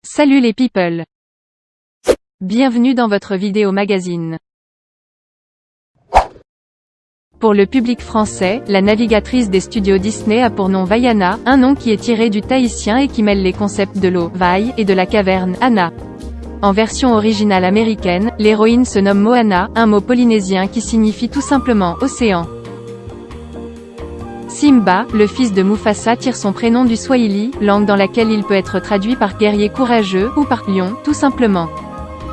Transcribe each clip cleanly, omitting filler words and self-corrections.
Salut les people! Bienvenue dans votre vidéo magazine. Pour le public français, la navigatrice des studios Disney a pour nom Vaiana, un nom qui est tiré du tahitien et qui mêle les concepts de l'eau, Vai, et de la caverne, Ana. En version originale américaine, l'héroïne se nomme Moana, un mot polynésien qui signifie tout simplement « océan ». Simba, le fils de Mufasa, tire son prénom du swahili, langue dans laquelle il peut être traduit par guerrier courageux, ou par lion, tout simplement.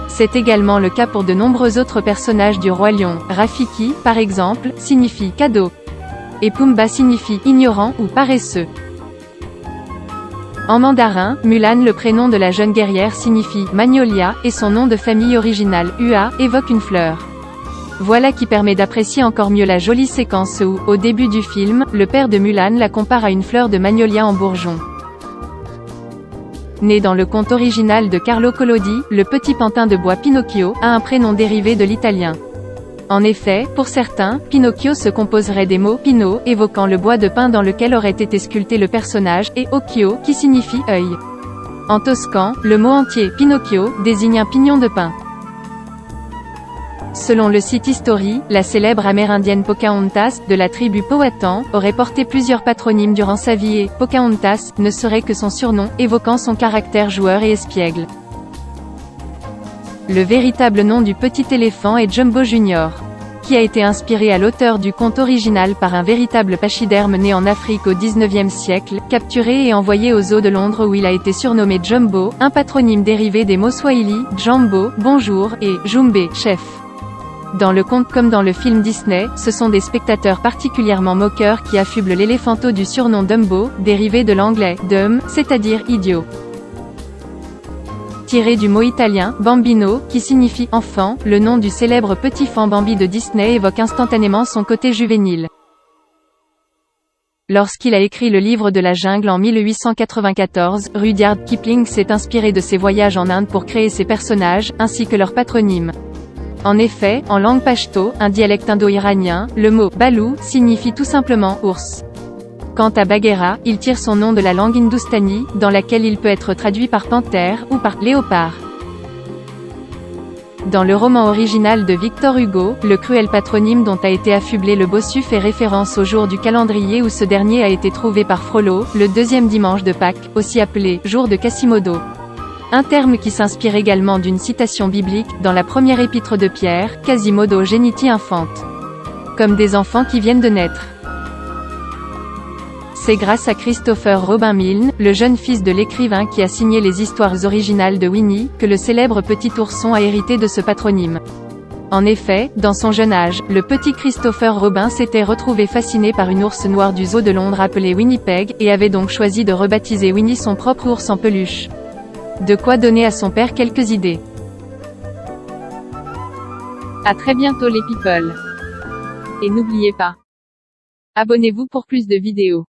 C'est également le cas pour de nombreux autres personnages du roi lion. Rafiki, par exemple, signifie cadeau. Et Pumba signifie ignorant ou paresseux. En mandarin, Mulan, le prénom de la jeune guerrière, signifie magnolia, et son nom de famille original, Ua, évoque une fleur. Voilà qui permet d'apprécier encore mieux la jolie séquence où, au début du film, le père de Mulan la compare à une fleur de magnolia en bourgeon. Né dans le conte original de Carlo Collodi, le petit pantin de bois Pinocchio a un prénom dérivé de l'italien. En effet, pour certains, Pinocchio se composerait des mots pino, évoquant le bois de pin dans lequel aurait été sculpté le personnage, et occhio, qui signifie œil. En toscan, le mot entier Pinocchio désigne un pignon de pin. Selon le site History, la célèbre amérindienne Pocahontas, de la tribu Powhatan, aurait porté plusieurs patronymes durant sa vie et Pocahontas ne serait que son surnom, évoquant son caractère joueur et espiègle. Le véritable nom du petit éléphant est Jumbo Jr., qui a été inspiré à l'auteur du conte original par un véritable pachyderme né en Afrique au XIXe siècle, capturé et envoyé aux zoos de Londres où il a été surnommé Jumbo, un patronyme dérivé des mots swahili, Jambo, bonjour, et Jumbe, chef. Dans le conte comme dans le film Disney, ce sont des spectateurs particulièrement moqueurs qui affublent l'éléphanto du surnom Dumbo, dérivé de l'anglais « dumb », c'est-à-dire idiot. Tiré du mot italien « bambino », qui signifie « enfant », le nom du célèbre petit fan Bambi de Disney évoque instantanément son côté juvénile. Lorsqu'il a écrit le livre de la jungle en 1894, Rudyard Kipling s'est inspiré de ses voyages en Inde pour créer ses personnages, ainsi que leurs patronymes. En effet, en langue pashto, un dialecte indo-iranien, le mot « balou » signifie tout simplement « ours ». Quant à Bagheera, il tire son nom de la langue hindoustanie, dans laquelle il peut être traduit par panthère, ou par léopard. Dans le roman original de Victor Hugo, le cruel patronyme dont a été affublé le bossu fait référence au jour du calendrier où ce dernier a été trouvé par Frollo, le deuxième dimanche de Pâques, aussi appelé « jour de Quasimodo ». Un terme qui s'inspire également d'une citation biblique, dans la première épître de Pierre, Quasimodo geniti infant. Comme des enfants qui viennent de naître. C'est grâce à Christopher Robin Milne, le jeune fils de l'écrivain qui a signé les histoires originales de Winnie, que le célèbre petit ourson a hérité de ce patronyme. En effet, dans son jeune âge, le petit Christopher Robin s'était retrouvé fasciné par une ours noire du zoo de Londres appelée Winnipeg, et avait donc choisi de rebaptiser Winnie son propre ours en peluche. De quoi donner à son père quelques idées. À très bientôt les people. Et n'oubliez pas, abonnez-vous pour plus de vidéos.